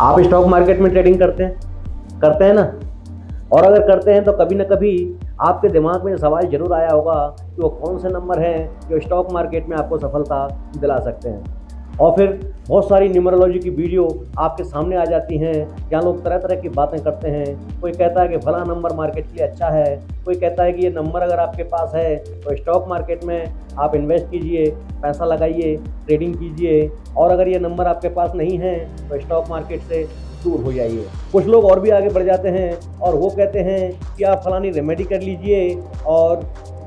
आप stock market में trading करते हैं ना। और अगर करते हैं तो कभी ना कभी आपके दिमाग में सवाल जरूर आया होगा कि वो कौन से नंबर हैं जो स्टॉक मार्केट में आपको सफलता दिला सकते हैं। और फिर बहुत सारी न्यूमरोलॉजी की वीडियो आपके सामने आ जाती हैं जहाँ लोग तरह तरह की बातें करते हैं। कोई कहता है कि फला नंबर मार्केट के लिए अच्छा है, कोई कहता है कि ये नंबर अगर आपके पास है तो स्टॉक मार्केट में आप इन्वेस्ट कीजिए, पैसा लगाइए, ट्रेडिंग कीजिए, और अगर ये नंबर आपके पास नहीं है तो स्टॉक मार्केट से दूर हो जाइए। कुछ लोग और भी आगे बढ़ जाते हैं और वो कहते हैं कि आप फलानी रेमेडी कर लीजिए और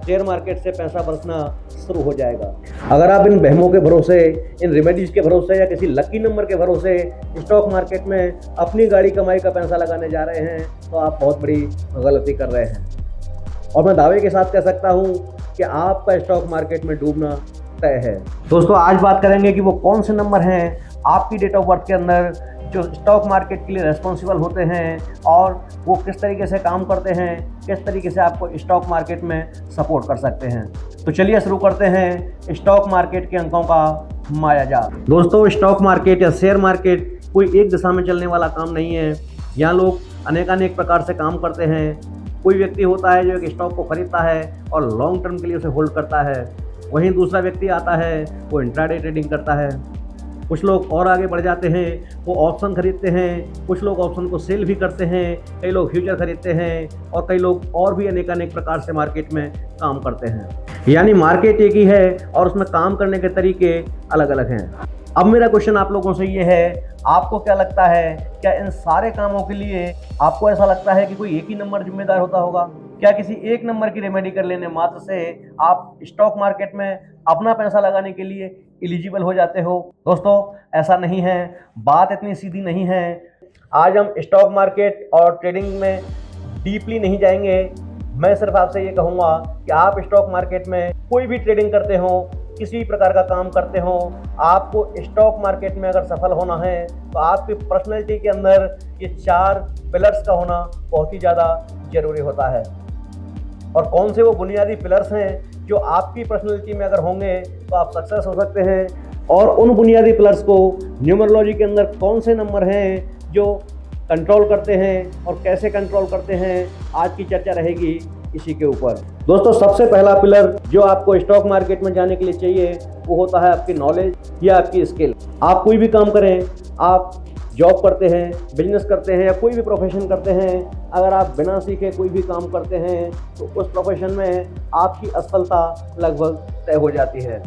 शेयर मार्केट से पैसा बरसना शुरू हो जाएगा। अगर आप इन बहमों के भरोसे, इन रेमेडीज के भरोसे या किसी लकी नंबर के भरोसे स्टॉक मार्केट में अपनी गाड़ी कमाई का पैसा लगाने जा रहे हैं तो आप बहुत बड़ी गलती कर रहे हैं। और मैं दावे के साथ कह सकता हूं कि आपका स्टॉक मार्केट में डूबना तय है। दोस्तों, आज बात करेंगे कि वो कौन से नंबर हैं आपकी डेट ऑफ बर्थ के अंदर जो स्टॉक मार्केट के लिए रिस्पॉन्सिबल होते हैं और वो किस तरीके से काम करते हैं, किस तरीके से आपको स्टॉक मार्केट में सपोर्ट कर सकते हैं। तो चलिए शुरू करते हैं स्टॉक मार्केट के अंकों का मायाजाल। दोस्तों, स्टॉक मार्केट या शेयर मार्केट कोई एक दिशा में चलने वाला काम नहीं है। यहाँ लोग अनेकानेक प्रकार से काम करते हैं। कोई व्यक्ति होता है जो एक स्टॉक को खरीदता है और लॉन्ग टर्म के लिए उसे होल्ड करता है। वहीं दूसरा व्यक्ति आता है, वो इंट्राडे ट्रेडिंग करता है। कुछ लोग और आगे बढ़ जाते हैं, वो ऑप्शन खरीदते हैं, कुछ लोग ऑप्शन को सेल भी करते हैं, कई लोग फ्यूचर खरीदते हैं और कई लोग और भी अनेक प्रकार से मार्केट में काम करते हैं। यानी मार्केट एक ही है और उसमें काम करने के तरीके अलग अलग हैं। अब मेरा क्वेश्चन आप लोगों से ये है, आपको क्या लगता है, क्या इन सारे कामों के लिए आपको ऐसा लगता है कि कोई एक ही नंबर जिम्मेदार होता होगा? क्या किसी एक नंबर की रेमेडी कर लेने मात्र से आप स्टॉक मार्केट में अपना पैसा लगाने के लिए एलिजिबल हो जाते हो? दोस्तों, ऐसा नहीं है, बात इतनी सीधी नहीं है। आज हम स्टॉक मार्केट और ट्रेडिंग में डीपली नहीं जाएंगे। मैं सिर्फ आपसे ये कहूँगा कि आप स्टॉक मार्केट में कोई भी ट्रेडिंग करते हो, किसी भी प्रकार का काम करते हो, आपको स्टॉक मार्केट में अगर सफल होना है तो आपकी पर्सनैलिटी के अंदर ये 4 पिलर्स का होना बहुत ही ज़्यादा ज़रूरी होता है। और कौन से वो बुनियादी पिलर्स हैं जो आपकी पर्सनैलिटी में अगर होंगे तो आप सक्सेस हो सकते हैं, और उन बुनियादी पिलर्स को न्यूमरोलॉजी के अंदर कौन से नंबर हैं जो कंट्रोल करते हैं और कैसे कंट्रोल करते हैं, आज की चर्चा रहेगी इसी के ऊपर। दोस्तों, सबसे पहला पिलर जो आपको स्टॉक मार्केट में जाने के लिए चाहिए वो होता है आपकी नॉलेज या आपकी स्किल। आप कोई भी काम करें, आप जॉब करते हैं, बिजनेस करते हैं या कोई भी प्रोफेशन करते हैं, अगर आप बिना सीखे कोई भी काम करते हैं तो उस प्रोफेशन में आपकी असफलता लगभग तय हो जाती है।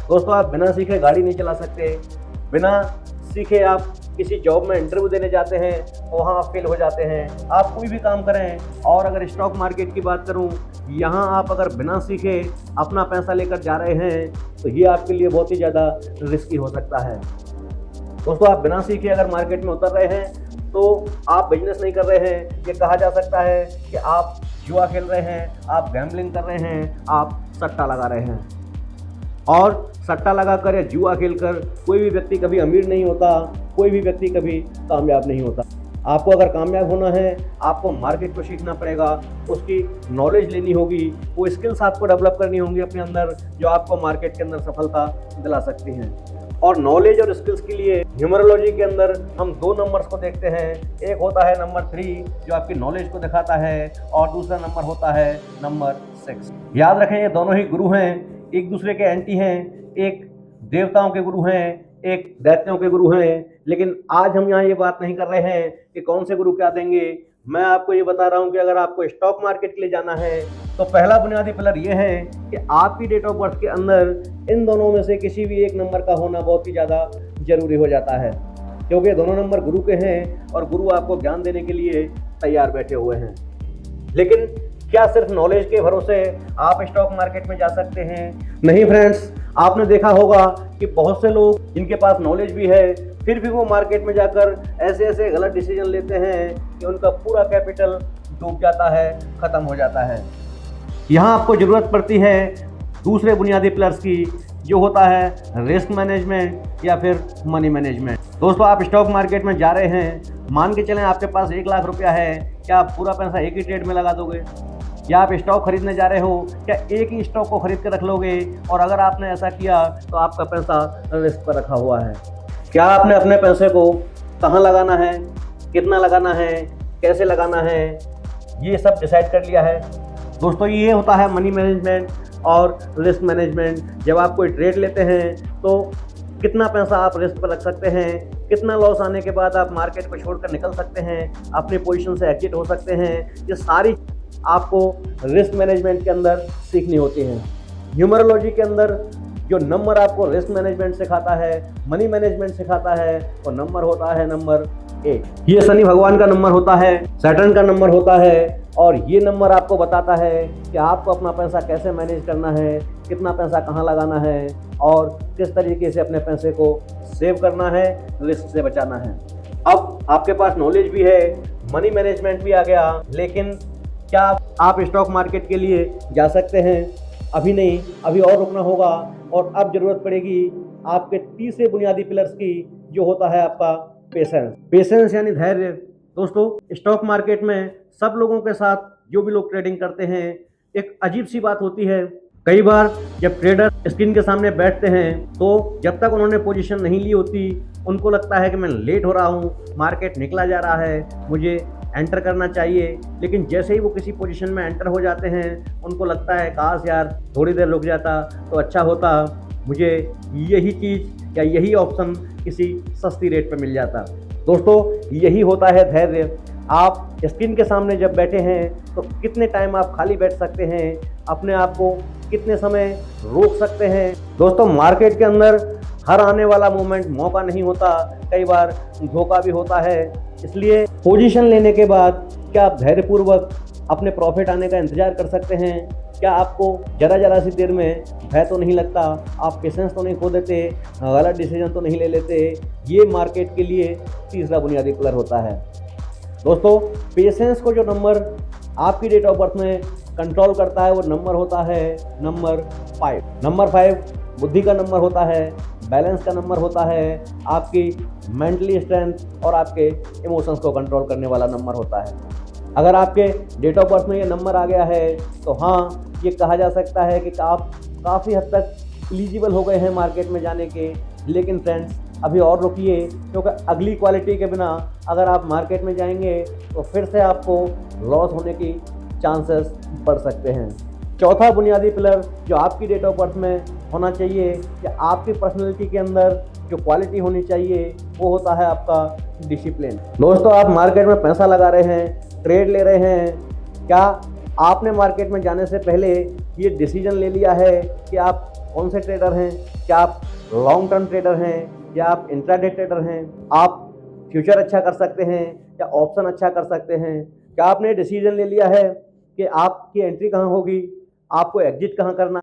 दोस्तों, आप बिना सीखे गाड़ी नहीं चला सकते, बिना सीखे आप किसी जॉब में इंटरव्यू देने जाते हैं तो वहाँ आप फेल हो जाते हैं। आप कोई भी काम करें, और अगर स्टॉक मार्केट की बात करूँ, यहाँ आप अगर बिना सीखे अपना पैसा लेकर जा रहे हैं तो ये आपके लिए बहुत ही ज़्यादा रिस्की हो सकता है। दोस्तों, आप बिना सीखे अगर मार्केट में उतर रहे हैं तो आप बिजनेस नहीं कर रहे हैं। ये कहा जा सकता है कि आप जुआ खेल रहे हैं, आप गैम्बलिंग कर रहे हैं, आप सट्टा लगा रहे हैं। और सट्टा लगाकर या जुआ खेलकर कोई भी व्यक्ति कभी अमीर नहीं होता, कोई भी व्यक्ति कभी कामयाब नहीं होता। आपको अगर कामयाब होना है, आपको मार्केट को सीखना पड़ेगा, उसकी नॉलेज लेनी होगी, वो स्किल्स आपको डेवलप करनी होंगी अपने अंदर जो आपको मार्केट के अंदर सफलता दिला सकती हैं। और नॉलेज और स्किल्स के लिए न्यूमरोलॉजी के अंदर हम 2 नंबर्स को देखते हैं। एक होता है नंबर 3 जो आपकी नॉलेज को दिखाता है, और दूसरा नंबर होता है नंबर 6। याद रखें, ये दोनों ही गुरु हैं, एक दूसरे के एंटी हैं। एक देवताओं के गुरु हैं, एक दैत्यों के गुरु हैं। लेकिन आज हम यहाँ ये बात नहीं कर रहे हैं कि कौन से गुरु क्या देंगे। मैं आपको ये बता रहा हूँ कि अगर आपको स्टॉक मार्केट के लिए जाना है तो पहला बुनियादी पिलर ये है कि आपकी डेट ऑफ बर्थ के अंदर इन दोनों में से किसी भी एक नंबर का होना बहुत ही ज़्यादा जरूरी हो जाता है, क्योंकि दोनों नंबर गुरु के हैं और गुरु आपको ज्ञान देने के लिए तैयार बैठे हुए हैं। लेकिन क्या सिर्फ नॉलेज के भरोसे आप स्टॉक मार्केट में जा सकते हैं? नहीं फ्रेंड्स, आपने देखा होगा कि बहुत से लोग जिनके पास नॉलेज भी है फिर भी वो मार्केट में जाकर ऐसे ऐसे गलत डिसीजन लेते हैं कि उनका पूरा कैपिटल डूब जाता है, खत्म हो जाता है। यहाँ आपको ज़रूरत पड़ती है दूसरे बुनियादी पिलर्स की, जो होता है रिस्क मैनेजमेंट या फिर मनी मैनेजमेंट। दोस्तों, आप स्टॉक मार्केट में जा रहे हैं, मान के चलें आपके पास 1 लाख रुपया है, क्या आप पूरा पैसा एक ही ट्रेड में लगा दोगे? या आप स्टॉक खरीदने जा रहे हो, क्या एक ही स्टॉक को खरीद कर रख लोगे? और अगर आपने ऐसा किया तो आपका पैसा रिस्क पर रखा हुआ है। क्या आपने अपने पैसे को कहाँ लगाना है, कितना लगाना है, कैसे लगाना है, ये सब डिसाइड कर लिया है। दोस्तों ये होता है मनी मैनेजमेंट और रिस्क मैनेजमेंट। जब आप कोई ट्रेड लेते हैं तो कितना पैसा आप रिस्क पर रख सकते हैं, कितना लॉस आने के बाद आप मार्केट को छोड़कर निकल सकते हैं, अपनी पोजीशन से एग्जिट हो सकते हैं, ये सारी आपको रिस्क मैनेजमेंट के अंदर सीखनी होती है। न्यूमरोलॉजी के अंदर जो नंबर आपको रिस्क मैनेजमेंट सिखाता है, मनी मैनेजमेंट सिखाता है, वो नंबर होता है नंबर 8। ये शनि भगवान का नंबर होता है, सैटर्न का नंबर होता है, और ये नंबर आपको बताता है कि आपको अपना पैसा कैसे मैनेज करना है, कितना पैसा कहाँ लगाना है और किस तरीके से अपने पैसे को सेव करना है, रिस्क से बचाना है। अब आपके पास नॉलेज भी है, मनी मैनेजमेंट भी आ गया, लेकिन क्या आप स्टॉक मार्केट के लिए जा सकते हैं? अभी नहीं, अभी और रुकना होगा, और अब ज़रूरत पड़ेगी आपके तीसरे बुनियादी पिलर्स की, जो होता है आपका पेशेंस। पेशेंस यानी धैर्य। दोस्तों स्टॉक मार्केट में सब लोगों के साथ जो भी लोग ट्रेडिंग करते हैं, एक अजीब सी बात होती है। कई बार जब ट्रेडर स्क्रीन के सामने बैठते हैं तो जब तक उन्होंने पोजीशन नहीं ली होती, उनको लगता है कि मैं लेट हो रहा हूँ, मार्केट निकला जा रहा है, मुझे एंटर करना चाहिए। लेकिन जैसे ही वो किसी पोजीशन में एंटर हो जाते हैं, उनको लगता है काश यार थोड़ी देर रुक जाता तो अच्छा होता, मुझे यही चीज़ या यही ऑप्शन किसी सस्ती रेट पर मिल जाता। दोस्तों यही होता है धैर्य। आप स्क्रीन के सामने जब बैठे हैं तो कितने टाइम आप खाली बैठ सकते हैं, अपने आप को कितने समय रोक सकते हैं। दोस्तों मार्केट के अंदर हर आने वाला मोमेंट मौका नहीं होता, कई बार धोखा भी होता है। इसलिए पोजीशन लेने के बाद क्या आप धैर्यपूर्वक अपने प्रॉफिट आने का इंतजार कर सकते हैं? क्या आपको जरा सी देर में भय तो नहीं लगता? आप पेशेंस तो नहीं खो देते? गलत डिसीजन तो नहीं ले लेते? ये मार्केट के लिए तीसरा बुनियादी पिलर होता है। दोस्तों पेशेंस को जो नंबर आपकी डेट ऑफ बर्थ में कंट्रोल करता है, वो नंबर होता है नंबर 5। नंबर 5 बुद्धि का नंबर होता है, बैलेंस का नंबर होता है, आपकी मेंटली स्ट्रेंथ और आपके इमोशंस को कंट्रोल करने वाला नंबर होता है। अगर आपके डेट ऑफ बर्थ में ये नंबर आ गया है तो हाँ, ये कहा जा सकता है कि आप काफ़ी हद तक एलिजिबल हो गए हैं मार्केट में जाने के। लेकिन फ्रेंड्स अभी और रुकिए, क्योंकि अगली क्वालिटी के बिना अगर आप मार्केट में जाएंगे तो फिर से आपको लॉस होने की चांसेस बढ़ सकते हैं। चौथा बुनियादी पिलर जो आपकी डेट ऑफ बर्थ में होना चाहिए या आपकी पर्सनैलिटी के अंदर जो क्वालिटी होनी चाहिए, वो होता है आपका डिसिप्लिन। दोस्तों आप मार्केट में पैसा लगा रहे हैं, ट्रेड ले रहे हैं, क्या आपने मार्केट में जाने से पहले ये डिसीजन ले लिया है कि आप कौन से ट्रेडर हैं? क्या आप लॉन्ग टर्म ट्रेडर हैं या आप इंट्राडे ट्रेडर हैं? आप फ्यूचर अच्छा कर सकते हैं या ऑप्शन अच्छा कर सकते हैं? क्या आपने डिसीजन ले लिया है कि आपकी एंट्री कहाँ होगी, आपको एग्जिट कहाँ करना,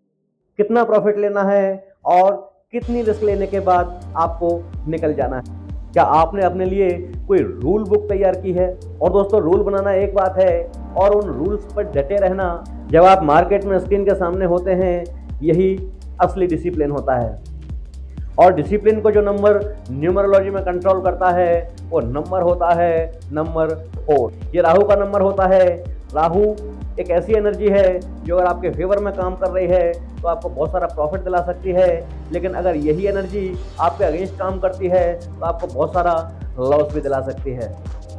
कितना प्रॉफिट लेना है और कितनी रिस्क लेने के बाद आपको निकल जाना है? क्या आपने अपने लिए कोई रूल बुक तैयार की है? और दोस्तों रूल बनाना एक बात है और उन रूल्स पर डटे रहना जब आप मार्केट में स्क्रीन के सामने होते हैं, यही असली डिसिप्लिन होता है। और डिसिप्लिन को जो नंबर न्यूमरोलॉजी में कंट्रोल करता है वो नंबर होता है नंबर 4। ये राहु का नंबर होता है। राहु एक ऐसी एनर्जी है जो अगर आपके फेवर में काम कर रही है तो आपको बहुत सारा प्रॉफिट दिला सकती है, लेकिन अगर यही एनर्जी आपके अगेंस्ट काम करती है तो आपको बहुत सारा लॉस भी दिला सकती है।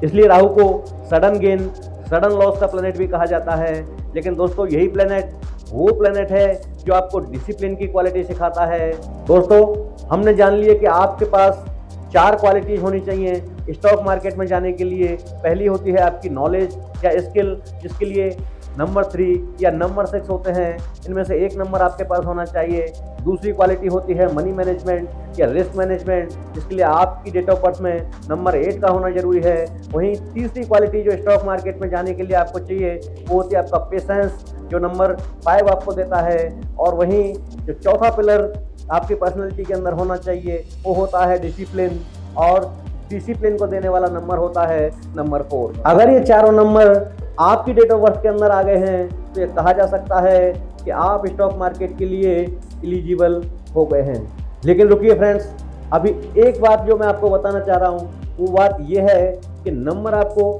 इसलिए राहु को सडन गेन, सडन लॉस का प्लेनेट भी कहा जाता है। लेकिन दोस्तों यही प्लेनेट वो प्लेनेट है जो आपको डिसिप्लिन की क्वालिटी सिखाता है। दोस्तों हमने जान लिया कि आपके पास 4 क्वालिटीज होनी चाहिए स्टॉक मार्केट में जाने के लिए। पहली होती है आपकी नॉलेज या स्किल, जिसके लिए नंबर 3 या नंबर 6 होते हैं, इनमें से एक नंबर आपके पास होना चाहिए। दूसरी क्वालिटी होती है मनी मैनेजमेंट या रिस्क मैनेजमेंट, जिसके लिए आपकी डेट ऑफ बर्थ में नंबर 8 का होना जरूरी है। वहीं तीसरी क्वालिटी जो स्टॉक मार्केट में जाने के लिए आपको चाहिए वो होती है आपका पेशेंस, जो नंबर 5 आपको देता है। और वहीं जो चौथा पिलर आपकी पर्सनैलिटी के अंदर होना चाहिए वो होता है डिसिप्लिन, और डिसिप्लिन को देने वाला नंबर होता है नंबर 4। अगर ये चारों नंबर आपकी डेट ऑफ बर्थ के अंदर आ गए हैं तो ये कहा जा सकता है कि आप स्टॉक मार्केट के लिए एलिजिबल हो गए हैं। लेकिन रुकिए फ्रेंड्स, अभी एक बात जो मैं आपको बताना चाह रहा हूँ वो बात ये है कि नंबर आपको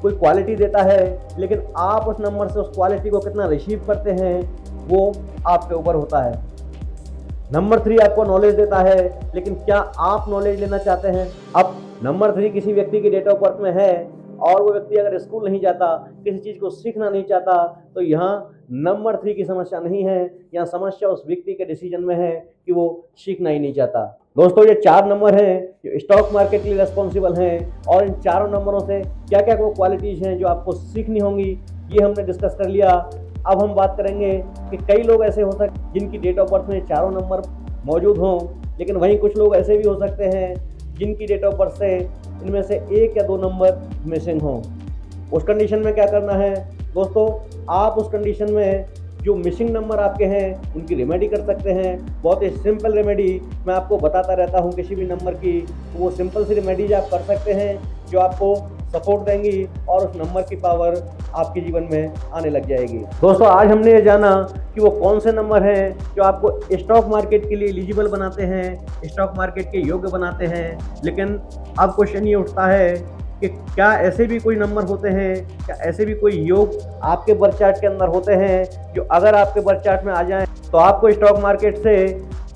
कोई क्वालिटी देता है, लेकिन आप उस नंबर से उस क्वालिटी को कितना रिसीव करते हैं वो आपके ऊपर होता है। नंबर 3 आपको नॉलेज देता है, लेकिन क्या आप नॉलेज लेना चाहते हैं? अब नंबर 3 किसी व्यक्ति की डेट ऑफ बर्थ में है और वो व्यक्ति अगर स्कूल नहीं जाता, किसी चीज़ को सीखना नहीं चाहता, तो यहाँ नंबर 3 की समस्या नहीं है, यहाँ समस्या उस व्यक्ति के डिसीजन में है कि वो सीखना ही नहीं चाहता। दोस्तों, ये 4 नंबर हैं जो स्टॉक मार्केट के लिए रिस्पॉन्सिबल हैं और इन चारों नंबरों से क्या क्या वो क्वालिटीज़ हैं जो आपको सीखनी होंगी, ये हमने डिस्कस कर लिया। अब हम बात करेंगे कि कई लोग ऐसे हो सकते जिनकी डेट ऑफ बर्थ में चारों नंबर मौजूद हों, लेकिन वहीं कुछ लोग ऐसे भी हो सकते हैं जिनकी डेट ऑफ बर्थ से इनमें से 1 या 2 नंबर मिसिंग हों। उस कंडीशन में क्या करना है दोस्तों, आप उस कंडीशन में जो मिसिंग नंबर आपके हैं उनकी रेमेडी कर सकते हैं। बहुत ही सिंपल रेमेडी मैं आपको बताता रहता हूं किसी भी नंबर की, तो वो सिंपल सी रेमेडीज आप कर सकते हैं जो आपको सपोर्ट देंगी और उस नंबर की पावर आपके जीवन में आने लग जाएगी। दोस्तों, आज हमने ये जाना कि वो कौन से नंबर हैं जो आपको स्टॉक मार्केट के लिए एलिजिबल बनाते हैं, स्टॉक मार्केट के योग्य बनाते हैं। लेकिन अब क्वेश्चन ये उठता है कि क्या ऐसे भी कोई नंबर होते हैं, क्या ऐसे भी कोई योग आपके बर्थ चार्ट के अंदर होते हैं जो अगर आपके बर्थ चार्ट में आ जाएं तो आपको स्टॉक मार्केट से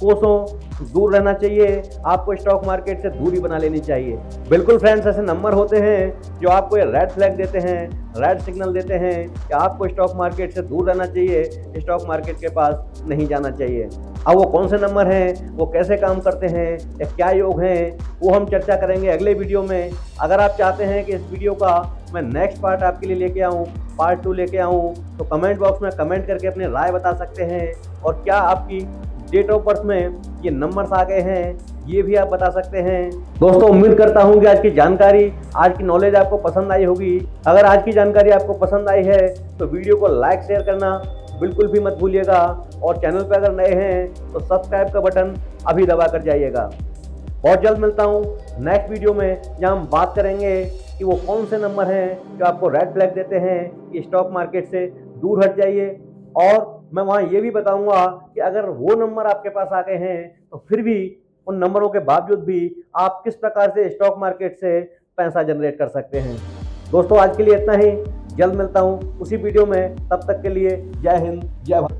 कोसों दूर रहना चाहिए, आपको स्टॉक मार्केट से दूरी बना लेनी चाहिए। बिल्कुल फ्रेंड्स, ऐसे नंबर होते हैं जो आपको ये रेड फ्लैग देते हैं, रेड सिग्नल देते हैं कि आपको स्टॉक मार्केट से दूर रहना चाहिए, स्टॉक मार्केट के पास नहीं जाना चाहिए। अब वो कौन से नंबर हैं, वो कैसे काम करते हैं, या क्या योग हैं, वो हम चर्चा करेंगे अगले वीडियो में। अगर आप चाहते हैं कि इस वीडियो का मैं नेक्स्ट पार्ट आपके लिए लेके आऊँ, पार्ट 2 लेके आऊँ, तो कमेंट बॉक्स में कमेंट करके अपनी राय बता सकते हैं। और क्या आपकी डेट ऑफ बर्थ में ये नंबर्स आ गए हैं, ये भी आप बता सकते हैं। दोस्तों, उम्मीद करता हूँ कि आज की जानकारी, आज की नॉलेज आपको पसंद आई होगी। अगर आज की जानकारी आपको पसंद आई है तो वीडियो को लाइक शेयर करना बिल्कुल भी मत भूलिएगा और चैनल पर अगर नए हैं तो सब्सक्राइब का बटन अभी दबा कर जाइएगा। बहुत जल्द मिलता हूँ नेक्स्ट वीडियो में, जहाँ हम बात करेंगे कि वो कौन से नंबर हैं जो आपको रेड फ्लैग देते हैं कि स्टॉक मार्केट से दूर हट जाइए। और मैं वहाँ ये भी बताऊंगा कि अगर वो नंबर आपके पास आ गए हैं तो फिर भी उन नंबरों के बावजूद भी आप किस प्रकार से स्टॉक मार्केट से पैसा जनरेट कर सकते हैं। दोस्तों, आज के लिए इतना ही। जल्द मिलता हूँ उसी वीडियो में, तब तक के लिए जय हिंद, जय भारत।